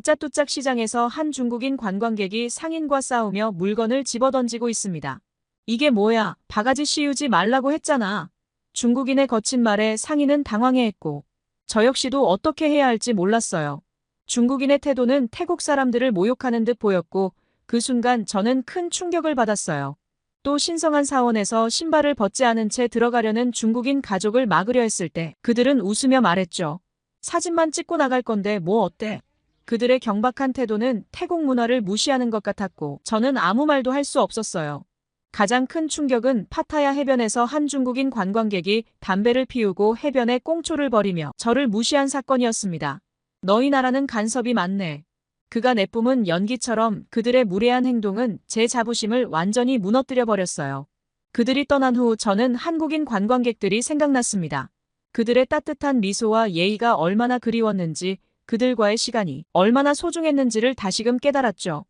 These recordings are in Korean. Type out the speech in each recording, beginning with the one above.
짜뚜짝 시장에서 한 중국인 관광객이 상인과 싸우며 물건을 집어던지고 있습니다. 이게 뭐야? 바가지 씌우지 말라고 했잖아. 중국인의 거친 말에 상인은 당황해했고, 저 역시도 어떻게 해야 할지 몰랐어요. 중국인의 태도는 태국 사람들을 모욕하는 듯 보였고, 그 순간 저는 큰 충격을 받았어요. 또 신성한 사원에서 신발을 벗지 않은 채 들어가려는 중국인 가족을 막으려 했을 때 그들은 웃으며 말했죠. 사진만 찍고 나갈 건데 뭐 어때? 그들의 경박한 태도는 태국 문화를 무시하는 것 같았고 저는 아무 말도 할 수 없었어요. 가장 큰 충격은 파타야 해변에서 한 중국인 관광객이 담배를 피우고 해변에 꽁초를 버리며 저를 무시한 사건이었습니다. 너희 나라는 간섭이 많네. 그가 내뿜은 연기처럼 그들의 무례한 행동은 제 자부심을 완전히 무너뜨려 버렸어요. 그들이 떠난 후 저는 한국인 관광객들이 생각났습니다. 그들의 따뜻한 미소와 예의가 얼마나 그리웠는지, 그들과의 시간이 얼마나 소중했는지를 다시금 깨달았죠.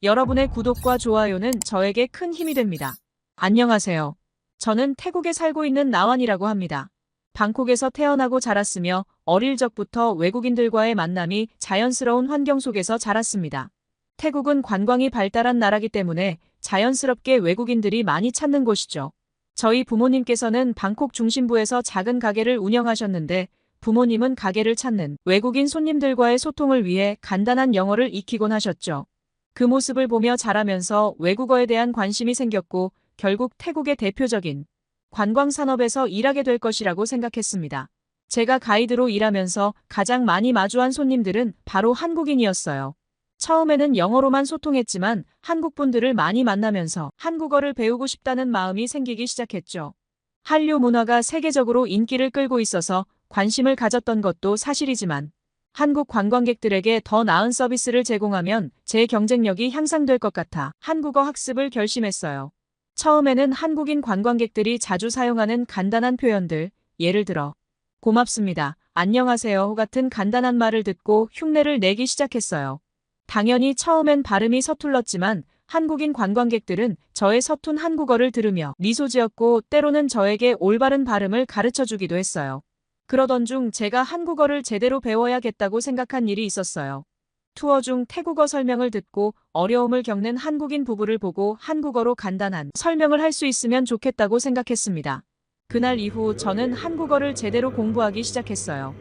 여러분의 구독과 좋아요는 저에게 큰 힘이 됩니다. 안녕하세요. 저는 태국에 살고 있는 나완이라고 합니다. 방콕에서 태어나고 자랐으며 어릴 적부터 외국인들과의 만남이 자연스러운 환경 속에서 자랐습니다. 태국은 관광이 발달한 나라기 때문에 자연스럽게 외국인들이 많이 찾는 곳이죠. 저희 부모님께서는 방콕 중심부에서 작은 가게를 운영하셨는데 부모님은 가게를 찾는 외국인 손님들과의 소통을 위해 간단한 영어를 익히곤 하셨죠. 그 모습을 보며 자라면서 외국어에 대한 관심이 생겼고 결국 태국의 대표적인 관광 산업에서 일하게 될 것이라고 생각했습니다. 제가 가이드로 일하면서 가장 많이 마주한 손님들은 바로 한국인이었어요. 처음에는 영어로만 소통했지만 한국 분들을 많이 만나면서 한국어를 배우고 싶다는 마음이 생기기 시작했죠. 한류 문화가 세계적으로 인기를 끌고 있어서 관심을 가졌던 것도 사실이지만 한국 관광객들에게 더 나은 서비스를 제공하면 제 경쟁력이 향상될 것 같아 한국어 학습을 결심했어요. 처음에는 한국인 관광객들이 자주 사용하는 간단한 표현들, 예를 들어 고맙습니다, 안녕하세요 같은 간단한 말을 듣고 흉내를 내기 시작했어요. 당연히 처음엔 발음이 서툴렀지만 한국인 관광객들은 저의 서툰 한국어를 들으며 미소 지었고 때로는 저에게 올바른 발음을 가르쳐 주기도 했어요. 그러던 중 제가 한국어를 제대로 배워야겠다고 생각한 일이 있었어요. 투어 중 태국어 설명을 듣고 어려움을 겪는 한국인 부부를 보고 한국어로 간단한 설명을 할 수 있으면 좋겠다고 생각했습니다. 그날 이후 저는 한국어를 제대로 공부하기 시작했어요.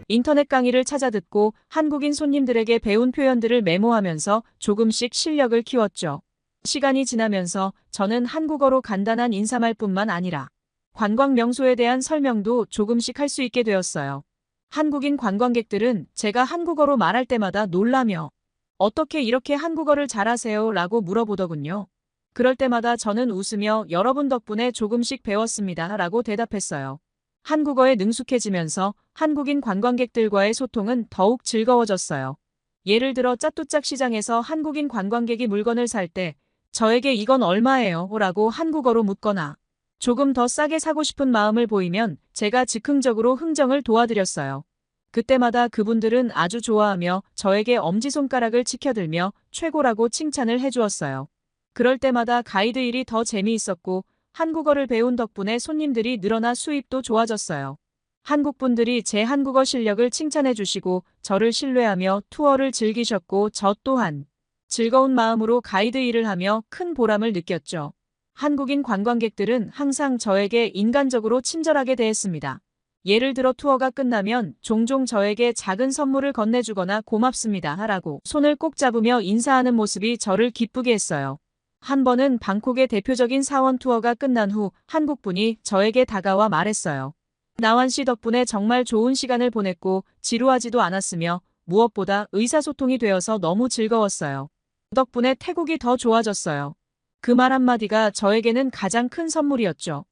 인터넷 강의를 찾아 듣고 한국인 손님들에게 배운 표현들을 메모하면서 조금씩 실력을 키웠죠. 시간이 지나면서 저는 한국어로 간단한 인사말뿐만 아니라 관광 명소에 대한 설명도 조금씩 할 수 있게 되었어요. 한국인 관광객들은 제가 한국어로 말할 때마다 놀라며 어떻게 이렇게 한국어를 잘하세요? 라고 물어보더군요. 그럴 때마다 저는 웃으며 여러분 덕분에 조금씩 배웠습니다 라고 대답했어요. 한국어에 능숙해지면서 한국인 관광객들과의 소통은 더욱 즐거워졌어요. 예를 들어 짜뚜짝 시장에서 한국인 관광객이 물건을 살 때 저에게 이건 얼마예요? 라고 한국어로 묻거나 조금 더 싸게 사고 싶은 마음을 보이면 제가 즉흥적으로 흥정을 도와드렸어요. 그때마다 그분들은 아주 좋아하며 저에게 엄지손가락을 치켜들며 최고라고 칭찬을 해주었어요. 그럴 때마다 가이드 일이 더 재미있었고 한국어를 배운 덕분에 손님들이 늘어나 수입도 좋아졌어요. 한국 분들이 제 한국어 실력을 칭찬해 주시고 저를 신뢰하며 투어를 즐기셨고 저 또한 즐거운 마음으로 가이드 일을 하며 큰 보람을 느꼈죠. 한국인 관광객들은 항상 저에게 인간적으로 친절하게 대했습니다. 예를 들어 투어가 끝나면 종종 저에게 작은 선물을 건네주거나 고맙습니다 라고 손을 꼭 잡으며 인사하는 모습이 저를 기쁘게 했어요. 한 번은 방콕의 대표적인 사원 투어가 끝난 후 한국분이 저에게 다가와 말했어요. 나완 씨 덕분에 정말 좋은 시간을 보냈고 지루하지도 않았으며 무엇보다 의사소통이 되어서 너무 즐거웠어요. 덕분에 태국이 더 좋아졌어요. 그 말 한마디가 저에게는 가장 큰 선물이었죠.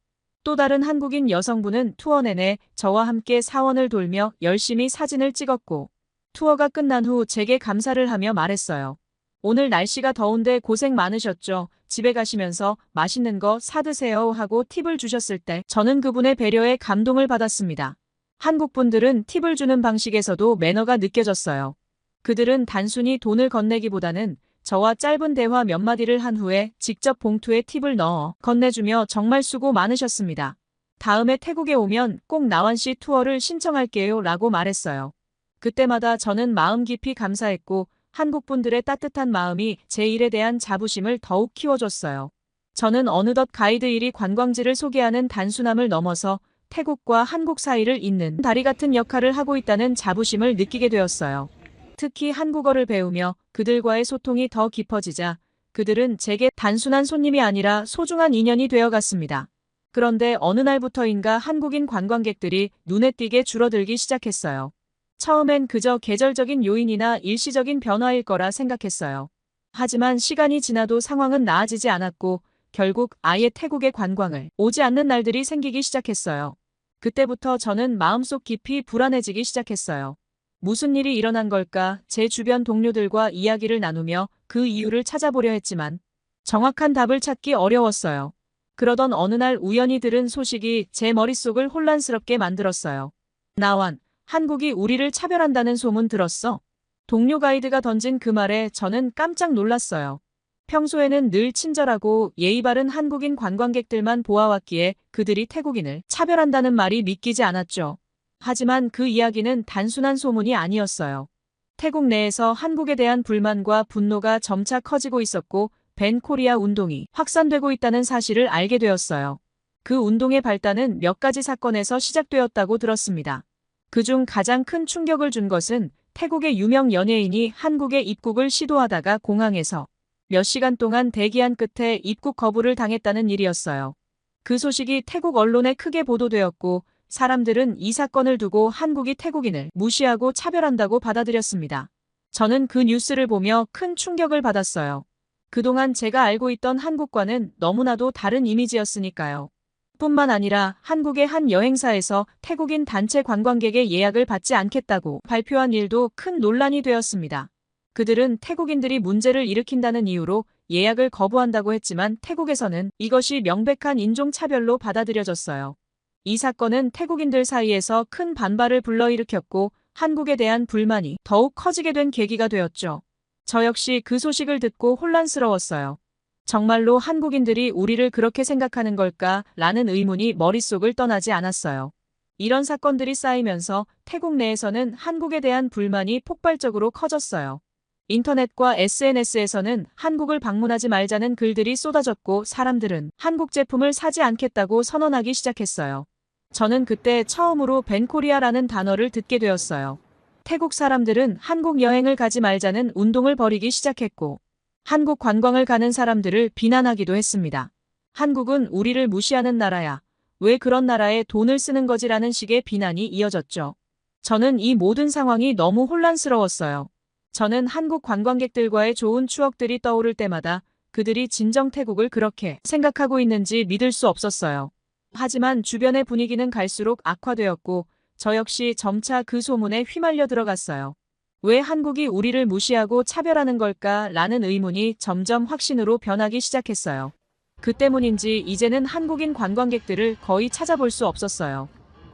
또 다른 한국인 여성분은 투어 내내 저와 함께 사원을 돌며 열심히 사진을 찍었고 투어가 끝난 후 제게 감사를 하며 말했어요. 오늘 날씨가 더운데 고생 많으셨죠. 집에 가시면서 맛있는 거 사드세요 하고 팁을 주셨을 때 저는 그분의 배려에 감동을 받았습니다. 한국 분들은 팁을 주는 방식에서도 매너가 느껴졌어요. 그들은 단순히 돈을 건네기보다는 저와 짧은 대화 몇 마디를 한 후에 직접 봉투에 팁을 넣어 건네주며 정말 수고 많으셨습니다. 다음에 태국에 오면 꼭 나완 씨 투어를 신청할게요 라고 말했어요. 그때마다 저는 마음 깊이 감사했고 한국 분들의 따뜻한 마음이 제 일에 대한 자부심을 더욱 키워줬어요. 저는 어느덧 가이드 일이 관광지를 소개하는 단순함을 넘어서 태국과 한국 사이를 잇는 다리 같은 역할을 하고 있다는 자부심을 느끼게 되었어요. 특히 한국어를 배우며 그들과의 소통이 더 깊어지자 그들은 제게 단순한 손님이 아니라 소중한 인연이 되어갔습니다. 그런데 어느 날부터인가 한국인 관광객들이 눈에 띄게 줄어들기 시작했어요. 처음엔 그저 계절적인 요인이나 일시적인 변화일 거라 생각했어요. 하지만 시간이 지나도 상황은 나아지지 않았고 결국 아예 태국에 관광을 오지 않는 날들이 생기기 시작했어요. 그때부터 저는 마음속 깊이 불안해지기 시작했어요. 무슨 일이 일어난 걸까? 제 주변 동료들과 이야기를 나누며 그 이유를 찾아보려 했지만 정확한 답을 찾기 어려웠어요. 그러던 어느 날 우연히 들은 소식이 제 머릿속을 혼란스럽게 만들었어요. 나완, 한국이 우리를 차별한다는 소문 들었어? 동료 가이드가 던진 그 말에 저는 깜짝 놀랐어요. 평소에는 늘 친절하고 예의 바른 한국인 관광객들만 보아왔기에 그들이 태국인을 차별한다는 말이 믿기지 않았죠. 하지만 그 이야기는 단순한 소문이 아니었어요. 태국 내에서 한국에 대한 불만과 분노가 점차 커지고 있었고 밴 코리아 운동이 확산되고 있다는 사실을 알게 되었어요. 그 운동의 발단은 몇 가지 사건에서 시작되었다고 들었습니다. 그중 가장 큰 충격을 준 것은 태국의 유명 연예인이 한국에 입국을 시도하다가 공항에서 몇 시간 동안 대기한 끝에 입국 거부를 당했다는 일이었어요. 그 소식이 태국 언론에 크게 보도되었고 사람들은 이 사건을 두고 한국이 태국인을 무시하고 차별한다고 받아들였습니다. 저는 그 뉴스를 보며 큰 충격을 받았어요. 그동안 제가 알고 있던 한국과는 너무나도 다른 이미지였으니까요. 뿐만 아니라 한국의 한 여행사에서 태국인 단체 관광객의 예약을 받지 않겠다고 발표한 일도 큰 논란이 되었습니다. 그들은 태국인들이 문제를 일으킨다는 이유로 예약을 거부한다고 했지만 태국에서는 이것이 명백한 인종차별로 받아들여졌어요. 이 사건은 태국인들 사이에서 큰 반발을 불러일으켰고 한국에 대한 불만이 더욱 커지게 된 계기가 되었죠. 저 역시 그 소식을 듣고 혼란스러웠어요. 정말로 한국인들이 우리를 그렇게 생각하는 걸까? 라는 의문이 머릿속을 떠나지 않았어요. 이런 사건들이 쌓이면서 태국 내에서는 한국에 대한 불만이 폭발적으로 커졌어요. 인터넷과 SNS에서는 한국을 방문하지 말자는 글들이 쏟아졌고 사람들은 한국 제품을 사지 않겠다고 선언하기 시작했어요. 저는 그때 처음으로 밴코리아라는 단어를 듣게 되었어요. 태국 사람들은 한국 여행을 가지 말자는 운동을 벌이기 시작했고 한국 관광을 가는 사람들을 비난하기도 했습니다. 한국은 우리를 무시하는 나라야. 왜 그런 나라에 돈을 쓰는 거지라는 식의 비난이 이어졌죠. 저는 이 모든 상황이 너무 혼란스러웠어요. 저는 한국 관광객들과의 좋은 추억들이 떠오를 때마다 그들이 진정 태국을 그렇게 생각하고 있는지 믿을 수 없었어요. 하지만 주변의 분위기는 갈수록 악화되었고 저 역시 점차 그 소문에 휘말려 들어갔어요. 왜 한국이 우리를 무시하고 차별하는 걸까? 라는 의문이 점점 확신으로 변하기 시작했어요. 그 때문인지 이제는 한국인 관광객들을 거의 찾아볼 수 없었어요.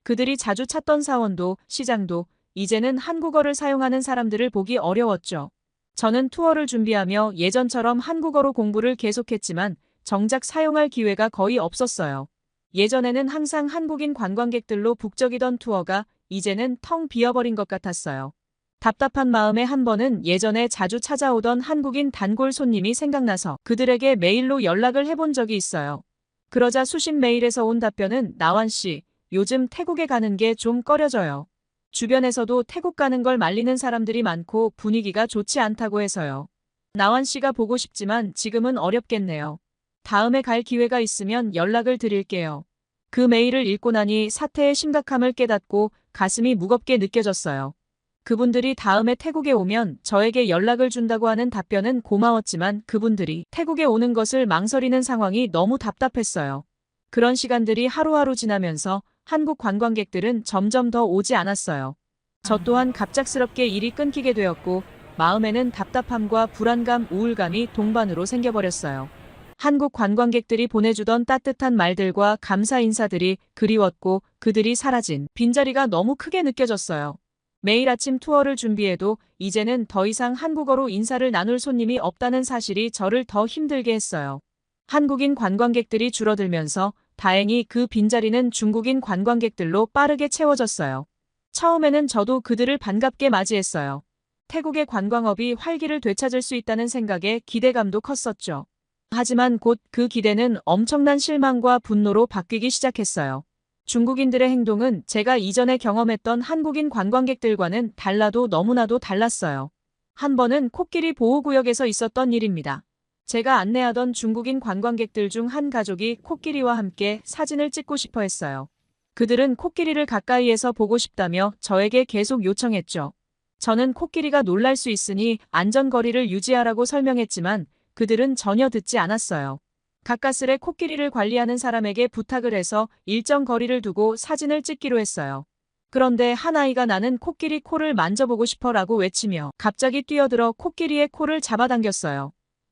그들이 자주 찾던 사원도 시장도 이제는 한국어를 사용하는 사람들을 보기 어려웠죠. 저는 투어를 준비하며 예전처럼 한국어로 공부를 계속했지만 정작 사용할 기회가 거의 없었어요. 예전에는 항상 한국인 관광객들로 북적이던 투어가 이제는 텅 비어버린 것 같았어요. 답답한 마음에 한 번은 예전에 자주 찾아오던 한국인 단골 손님이 생각나서 그들에게 메일로 연락을 해본 적이 있어요. 그러자 수십 메일에서 온 답변은 나완 씨, 요즘 태국에 가는 게 좀 꺼려져요. 주변에서도 태국 가는 걸 말리는 사람들이 많고 분위기가 좋지 않다고 해서요. 나완 씨가 보고 싶지만 지금은 어렵겠네요. 다음에 갈 기회가 있으면 연락을 드릴게요. 그 메일을 읽고 나니 사태의 심각함을 깨닫고 가슴이 무겁게 느껴졌어요. 그분들이 다음에 태국에 오면 저에게 연락을 준다고 하는 답변은 고마웠지만 그분들이 태국에 오는 것을 망설이는 상황이 너무 답답했어요. 그런 시간들이 하루하루 지나면서 한국 관광객들은 점점 더 오지 않았어요. 저 또한 갑작스럽게 일이 끊기게 되었고 마음에는 답답함과 불안감, 우울감이 동반으로 생겨버렸어요. 한국 관광객들이 보내주던 따뜻한 말들과 감사 인사들이 그리웠고 그들이 사라진 빈자리가 너무 크게 느껴졌어요. 매일 아침 투어를 준비해도 이제는 더 이상 한국어로 인사를 나눌 손님이 없다는 사실이 저를 더 힘들게 했어요. 한국인 관광객들이 줄어들면서 다행히 그 빈자리는 중국인 관광객들로 빠르게 채워졌어요. 처음에는 저도 그들을 반갑게 맞이했어요. 태국의 관광업이 활기를 되찾을 수 있다는 생각에 기대감도 컸었죠. 하지만 곧 그 기대는 엄청난 실망과 분노로 바뀌기 시작했어요. 중국인들의 행동은 제가 이전에 경험했던 한국인 관광객들과는 달라도 너무나도 달랐어요. 한 번은 코끼리 보호구역에서 있었던 일입니다. 제가 안내하던 중국인 관광객들 중 한 가족이 코끼리와 함께 사진을 찍고 싶어 했어요. 그들은 코끼리를 가까이에서 보고 싶다며 저에게 계속 요청했죠. 저는 코끼리가 놀랄 수 있으니 안전거리를 유지하라고 설명했지만 그들은 전혀 듣지 않았어요. 가까스레 코끼리를 관리하는 사람에게 부탁을 해서 일정 거리를 두고 사진을 찍기로 했어요. 그런데 한 아이가 나는 코끼리 코를 만져보고 싶어라고 외치며 갑자기 뛰어들어 코끼리의 코를 잡아당겼어요.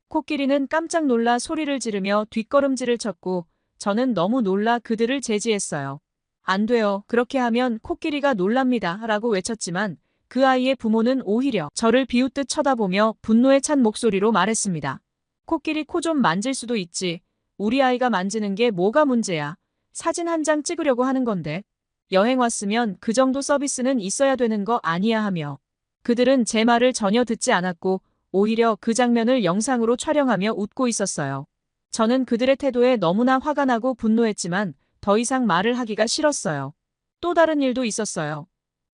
코끼리는 깜짝 놀라 소리를 지르며 뒷걸음질을 쳤고 저는 너무 놀라 그들을 제지했어요. 안 돼요. 그렇게 하면 코끼리가 놀랍니다. 라고 외쳤지만 그 아이의 부모는 오히려 저를 비웃듯 쳐다보며 분노에 찬 목소리로 말했습니다. 코끼리 코 좀 만질 수도 있지. 우리 아이가 만지는 게 뭐가 문제야. 사진 한 장 찍으려고 하는 건데. 여행 왔으면 그 정도 서비스는 있어야 되는 거 아니야 하며 그들은 제 말을 전혀 듣지 않았고 오히려 그 장면을 영상으로 촬영하며 웃고 있었어요. 저는 그들의 태도에 너무나 화가 나고 분노했지만 더 이상 말을 하기가 싫었어요. 또 다른 일도 있었어요.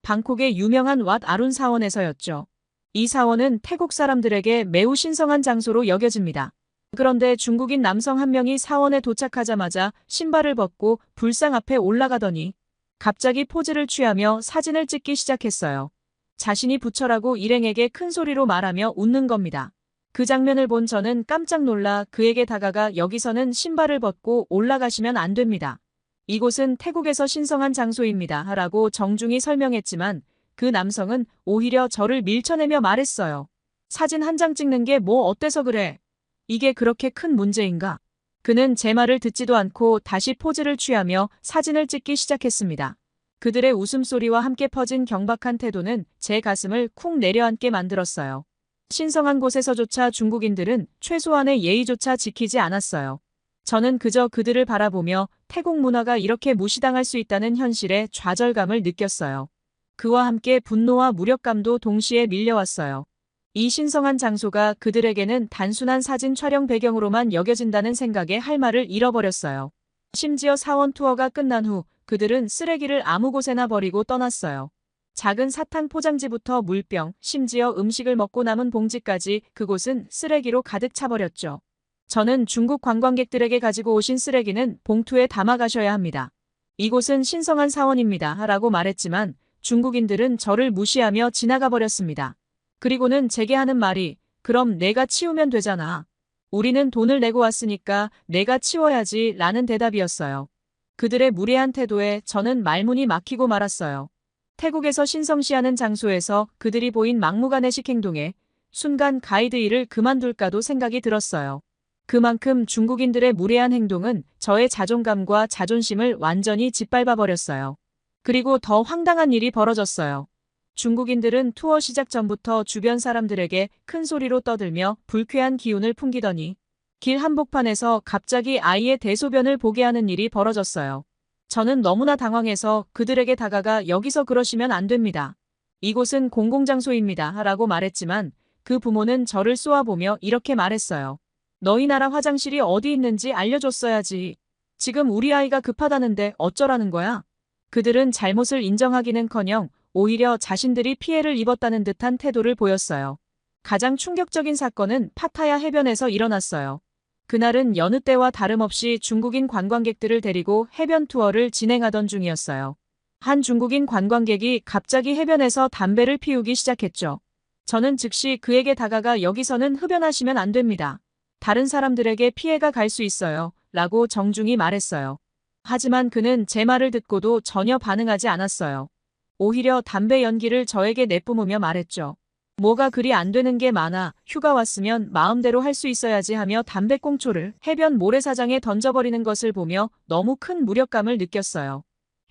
방콕의 유명한 왓 아룬 사원에서였죠. 이 사원은 태국 사람들에게 매우 신성한 장소로 여겨집니다. 그런데 중국인 남성 한 명이 사원에 도착하자마자 신발을 벗고 불상 앞에 올라가더니 갑자기 포즈를 취하며 사진을 찍기 시작했어요. 자신이 부처라고 일행에게 큰 소리로 말하며 웃는 겁니다. 그 장면을 본 저는 깜짝 놀라 그에게 다가가 여기서는 신발을 벗고 올라가시면 안 됩니다. 이곳은 태국에서 신성한 장소입니다. 라고 정중히 설명했지만 그 남성은 오히려 저를 밀쳐내며 말했어요. 사진 한 장 찍는 게 뭐 어때서 그래? 이게 그렇게 큰 문제인가? 그는 제 말을 듣지도 않고 다시 포즈를 취하며 사진을 찍기 시작했습니다. 그들의 웃음소리와 함께 퍼진 경박한 태도는 제 가슴을 쿵 내려앉게 만들었어요. 신성한 곳에서조차 중국인들은 최소한의 예의조차 지키지 않았어요. 저는 그저 그들을 바라보며 태국 문화가 이렇게 무시당할 수 있다는 현실에 좌절감을 느꼈어요. 그와 함께 분노와 무력감도 동시에 밀려왔어요. 이 신성한 장소가 그들에게는 단순한 사진 촬영 배경으로만 여겨진다는 생각에 할 말을 잃어버렸어요. 심지어 사원 투어가 끝난 후 그들은 쓰레기를 아무 곳에나 버리고 떠났어요. 작은 사탕 포장지부터 물병, 심지어 음식을 먹고 남은 봉지까지 그곳은 쓰레기로 가득 차버렸죠. 저는 중국 관광객들에게 가지고 오신 쓰레기는 봉투에 담아 가셔야 합니다. 이곳은 신성한 사원입니다. 라고 말했지만 중국인들은 저를 무시하며 지나가 버렸습니다. 그리고는 제게 하는 말이 그럼 내가 치우면 되잖아. 우리는 돈을 내고 왔으니까 내가 치워야지 라는 대답이었어요. 그들의 무례한 태도에 저는 말문이 막히고 말았어요. 태국에서 신성시하는 장소에서 그들이 보인 막무가내식 행동에 순간 가이드 일을 그만둘까도 생각이 들었어요. 그만큼 중국인들의 무례한 행동은 저의 자존감과 자존심을 완전히 짓밟아버렸어요. 그리고 더 황당한 일이 벌어졌어요. 중국인들은 투어 시작 전부터 주변 사람들에게 큰 소리로 떠들며 불쾌한 기운을 풍기더니 길 한복판에서 갑자기 아이의 대소변을 보게 하는 일이 벌어졌어요. 저는 너무나 당황해서 그들에게 다가가 여기서 그러시면 안 됩니다. 이곳은 공공장소입니다. 라고 말했지만 그 부모는 저를 쏘아보며 이렇게 말했어요. 너희 나라 화장실이 어디 있는지 알려줬어야지. 지금 우리 아이가 급하다는데 어쩌라는 거야? 그들은 잘못을 인정하기는커녕 오히려 자신들이 피해를 입었다는 듯한 태도를 보였어요. 가장 충격적인 사건은 파타야 해변에서 일어났어요. 그날은 여느 때와 다름없이 중국인 관광객들을 데리고 해변 투어를 진행하던 중이었어요. 한 중국인 관광객이 갑자기 해변에서 담배를 피우기 시작했죠. 저는 즉시 그에게 다가가 여기서는 흡연하시면 안 됩니다. 다른 사람들에게 피해가 갈 수 있어요. 라고 정중히 말했어요. 하지만 그는 제 말을 듣고도 전혀 반응하지 않았어요. 오히려 담배 연기를 저에게 내뿜으며 말했죠. 뭐가 그리 안 되는 게 많아. 휴가 왔으면 마음대로 할 수 있어야지 하며 담배꽁초를 해변 모래사장에 던져버리는 것을 보며 너무 큰 무력감을 느꼈어요.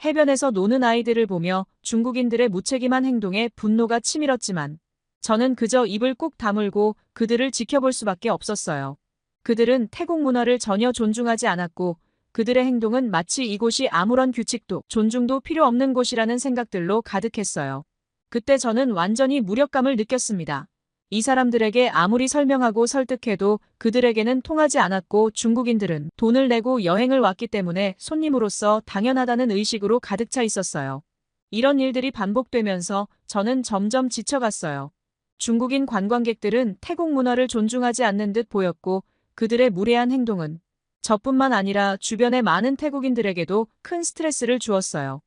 해변에서 노는 아이들을 보며 중국인들의 무책임한 행동에 분노가 치밀었지만 저는 그저 입을 꾹 다물고 그들을 지켜볼 수밖에 없었어요. 그들은 태국 문화를 전혀 존중하지 않았고 그들의 행동은 마치 이곳이 아무런 규칙도 존중도 필요 없는 곳이라는 생각들로 가득했어요. 그때 저는 완전히 무력감을 느꼈습니다. 이 사람들에게 아무리 설명하고 설득해도 그들에게는 통하지 않았고 중국인들은 돈을 내고 여행을 왔기 때문에 손님으로서 당연하다는 의식으로 가득 차 있었어요. 이런 일들이 반복되면서 저는 점점 지쳐갔어요. 중국인 관광객들은 태국 문화를 존중하지 않는 듯 보였고 그들의 무례한 행동은 저뿐만 아니라 주변의 많은 태국인들에게도 큰 스트레스를 주었어요.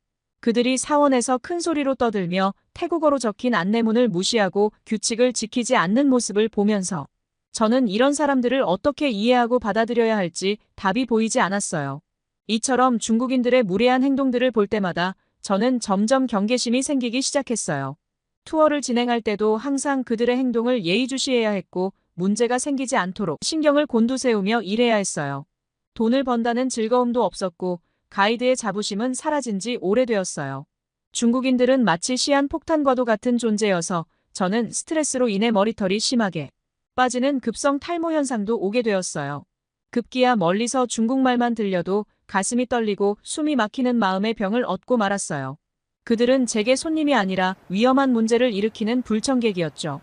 그들이 사원에서 큰 소리로 떠들며 태국어로 적힌 안내문을 무시하고 규칙을 지키지 않는 모습을 보면서 저는 이런 사람들을 어떻게 이해하고 받아들여야 할지 답이 보이지 않았어요. 이처럼 중국인들의 무례한 행동들을 볼 때마다 저는 점점 경계심이 생기기 시작했어요. 투어를 진행할 때도 항상 그들의 행동을 예의주시해야 했고 문제가 생기지 않도록 신경을 곤두세우며 일해야 했어요. 돈을 번다는 즐거움도 없었고 가이드의 자부심은 사라진 지 오래되었어요. 중국인들은 마치 시한폭탄과도 같은 존재여서 저는 스트레스로 인해 머리털이 심하게 빠지는 급성 탈모 현상도 오게 되었어요. 급기야 멀리서 중국말만 들려도 가슴이 떨리고 숨이 막히는 마음의 병을 얻고 말았어요. 그들은 제게 손님이 아니라 위험한 문제를 일으키는 불청객이었죠.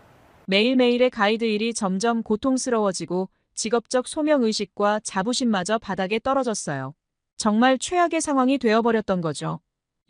매일매일의 가이드 일이 점점 고통스러워지고 직업적 소명의식과 자부심마저 바닥에 떨어졌어요. 정말 최악의 상황이 되어버렸던 거죠.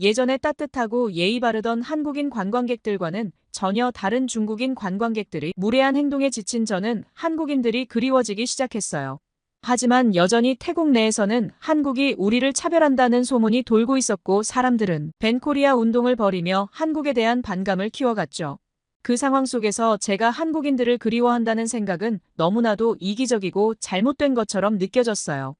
예전에 따뜻하고 예의 바르던 한국인 관광객들과는 전혀 다른 중국인 관광객들이 무례한 행동에 지친 저는 한국인들이 그리워지기 시작했어요. 하지만 여전히 태국 내에서는 한국이 우리를 차별한다는 소문이 돌고 있었고 사람들은 벤코리아 운동을 벌이며 한국에 대한 반감을 키워갔죠. 그 상황 속에서 제가 한국인들을 그리워한다는 생각은 너무나도 이기적이고 잘못된 것처럼 느껴졌어요.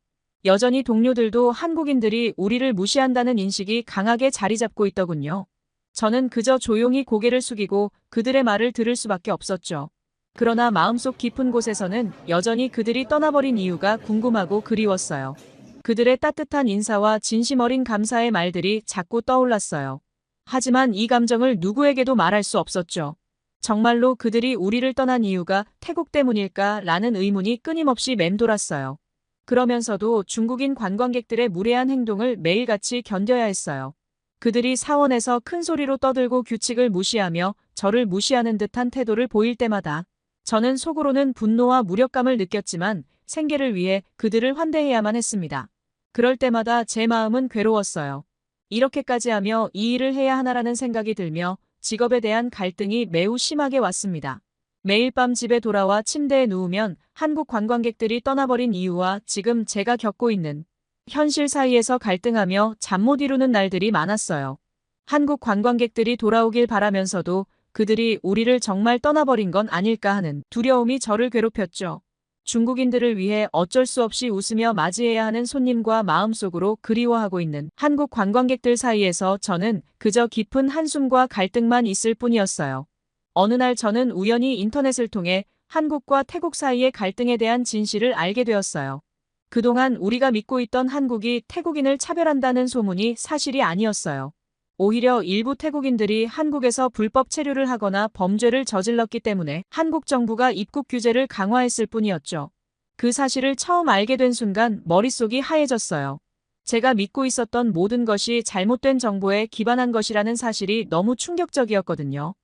여전히 동료들도 한국인들이 우리를 무시한다는 인식이 강하게 자리 잡고 있더군요. 저는 그저 조용히 고개를 숙이고 그들의 말을 들을 수밖에 없었죠. 그러나 마음속 깊은 곳에서는 여전히 그들이 떠나버린 이유가 궁금하고 그리웠어요. 그들의 따뜻한 인사와 진심 어린 감사의 말들이 자꾸 떠올랐어요. 하지만 이 감정을 누구에게도 말할 수 없었죠. 정말로 그들이 우리를 떠난 이유가 태국 때문일까라는 의문이 끊임없이 맴돌았어요. 그러면서도 중국인 관광객들의 무례한 행동을 매일같이 견뎌야 했어요. 그들이 사원에서 큰 소리로 떠들고 규칙을 무시하며 저를 무시하는 듯한 태도를 보일 때마다 저는 속으로는 분노와 무력감을 느꼈지만 생계를 위해 그들을 환대해야만 했습니다. 그럴 때마다 제 마음은 괴로웠어요. 이렇게까지 하며 이 일을 해야 하나라는 생각이 들며 직업에 대한 갈등이 매우 심하게 왔습니다. 매일 밤 집에 돌아와 침대에 누우면 한국 관광객들이 떠나버린 이유와 지금 제가 겪고 있는 현실 사이에서 갈등하며 잠 못 이루는 날들이 많았어요. 한국 관광객들이 돌아오길 바라면서도 그들이 우리를 정말 떠나버린 건 아닐까 하는 두려움이 저를 괴롭혔죠. 중국인들을 위해 어쩔 수 없이 웃으며 맞이해야 하는 손님과 마음속으로 그리워하고 있는 한국 관광객들 사이에서 저는 그저 깊은 한숨과 갈등만 있을 뿐이었어요. 어느 날 저는 우연히 인터넷을 통해 한국과 태국 사이의 갈등에 대한 진실을 알게 되었어요. 그동안 우리가 믿고 있던 한국이 태국인을 차별한다는 소문이 사실이 아니었어요. 오히려 일부 태국인들이 한국에서 불법 체류를 하거나 범죄를 저질렀기 때문에 한국 정부가 입국 규제를 강화했을 뿐이었죠. 그 사실을 처음 알게 된 순간 머릿속이 하얘졌어요. 제가 믿고 있었던 모든 것이 잘못된 정보에 기반한 것이라는 사실이 너무 충격적이었거든요.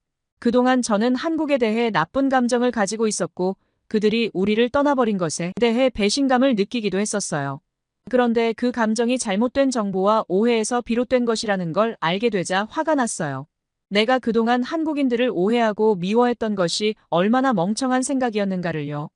그동안 저는 한국에 대해 나쁜 감정을 가지고 있었고 그들이 우리를 떠나버린 것에 대해 배신감을 느끼기도 했었어요. 그런데 그 감정이 잘못된 정보와 오해에서 비롯된 것이라는 걸 알게 되자 화가 났어요. 내가 그동안 한국인들을 오해하고 미워했던 것이 얼마나 멍청한 생각이었는가를요.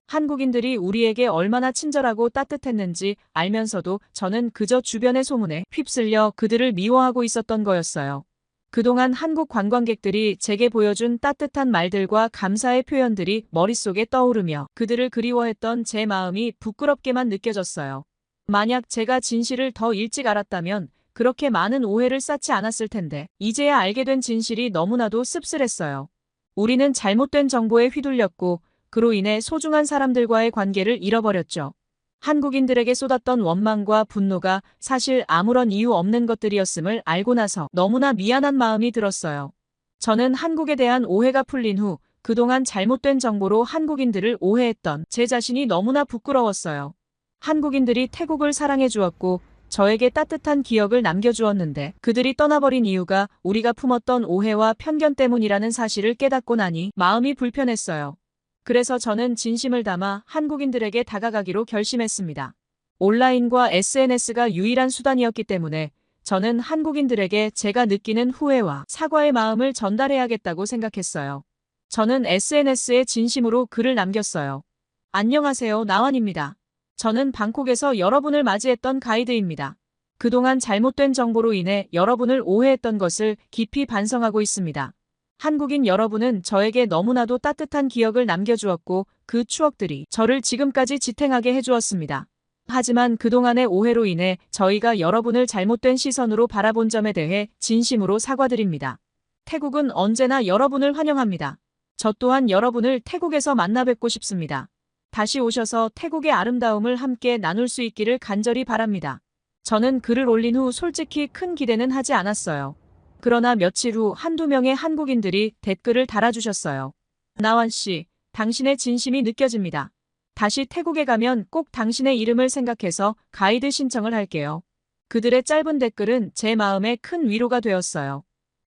한국인들이 우리에게 얼마나 친절하고 따뜻했는지 알면서도 저는 그저 주변의 소문에 휩쓸려 그들을 미워하고 있었던 거였어요. 그동안 한국 관광객들이 제게 보여준 따뜻한 말들과 감사의 표현들이 머릿속에 떠오르며 그들을 그리워했던 제 마음이 부끄럽게만 느껴졌어요. 만약 제가 진실을 더 일찍 알았다면 그렇게 많은 오해를 쌓지 않았을 텐데 이제야 알게 된 진실이 너무나도 씁쓸했어요. 우리는 잘못된 정보에 휘둘렸고 그로 인해 소중한 사람들과의 관계를 잃어버렸죠. 한국인들에게 쏟았던 원망과 분노가 사실 아무런 이유 없는 것들이었음을 알고 나서 너무나 미안한 마음이 들었어요. 저는 한국에 대한 오해가 풀린 후 그동안 잘못된 정보로 한국인들을 오해했던 제 자신이 너무나 부끄러웠어요. 한국인들이 태국을 사랑해 주었고 저에게 따뜻한 기억을 남겨주었는데 그들이 떠나버린 이유가 우리가 품었던 오해와 편견 때문이라는 사실을 깨닫고 나니 마음이 불편했어요. 그래서 저는 진심을 담아 한국인들에게 다가가기로 결심했습니다. 온라인과 SNS가 유일한 수단이었기 때문에 저는 한국인들에게 제가 느끼는 후회와 사과의 마음을 전달해야겠다고 생각했어요. 저는 SNS에 진심으로 글을 남겼어요. 안녕하세요, 나완입니다. 저는 방콕에서 여러분을 맞이했던 가이드입니다. 그동안 잘못된 정보로 인해 여러분을 오해했던 것을 깊이 반성하고 있습니다. 한국인 여러분은 저에게 너무나도 따뜻한 기억을 남겨주었고 그 추억들이 저를 지금까지 지탱하게 해주었습니다. 하지만 그동안의 오해로 인해 저희가 여러분을 잘못된 시선으로 바라본 점에 대해 진심으로 사과드립니다. 태국은 언제나 여러분을 환영합니다. 저 또한 여러분을 태국에서 만나 뵙고 싶습니다. 다시 오셔서 태국의 아름다움을 함께 나눌 수 있기를 간절히 바랍니다. 저는 글을 올린 후 솔직히 큰 기대는 하지 않았어요. 그러나 며칠 후 한두 명의 한국인들이 댓글을 달아주셨어요. 나완 씨, 당신의 진심이 느껴집니다. 다시 태국에 가면 꼭 당신의 이름을 생각해서 가이드 신청을 할게요. 그들의 짧은 댓글은 제 마음에 큰 위로가 되었어요.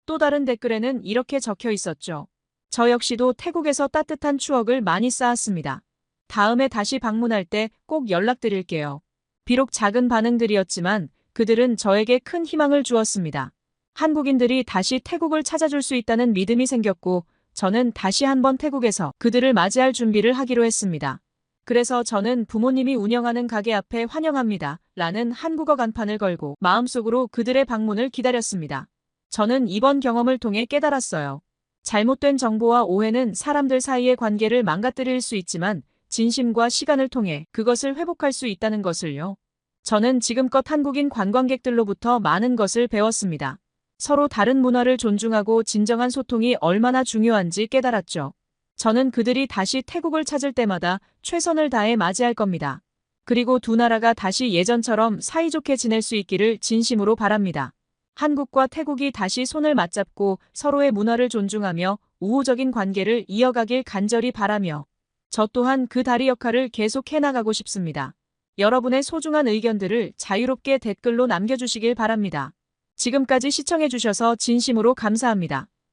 또 다른 댓글에는 이렇게 적혀 있었죠. 저 역시도 태국에서 따뜻한 추억을 많이 쌓았습니다. 다음에 다시 방문할 때 꼭 연락드릴게요. 비록 작은 반응들이었지만 그들은 저에게 큰 희망을 주었습니다. 한국인들이 다시 태국을 찾아줄 수 있다는 믿음이 생겼고 저는 다시 한번 태국에서 그들을 맞이할 준비를 하기로 했습니다. 그래서 저는 부모님이 운영하는 가게 앞에 환영합니다. 라는 한국어 간판을 걸고 마음속으로 그들의 방문을 기다렸습니다. 저는 이번 경험을 통해 깨달았어요. 잘못된 정보와 오해는 사람들 사이의 관계를 망가뜨릴 수 있지만 진심과 시간을 통해 그것을 회복할 수 있다는 것을요. 저는 지금껏 한국인 관광객들로부터 많은 것을 배웠습니다. 서로 다른 문화를 존중하고 진정한 소통이 얼마나 중요한지 깨달았죠. 저는 그들이 다시 태국을 찾을 때마다 최선을 다해 맞이할 겁니다. 그리고 두 나라가 다시 예전처럼 사이좋게 지낼 수 있기를 진심으로 바랍니다. 한국과 태국이 다시 손을 맞잡고 서로의 문화를 존중하며 우호적인 관계를 이어가길 간절히 바라며 저 또한 그 다리 역할을 계속 해나가고 싶습니다. 여러분의 소중한 의견들을 자유롭게 댓글로 남겨주시길 바랍니다. 지금까지 시청해주셔서 진심으로 감사합니다.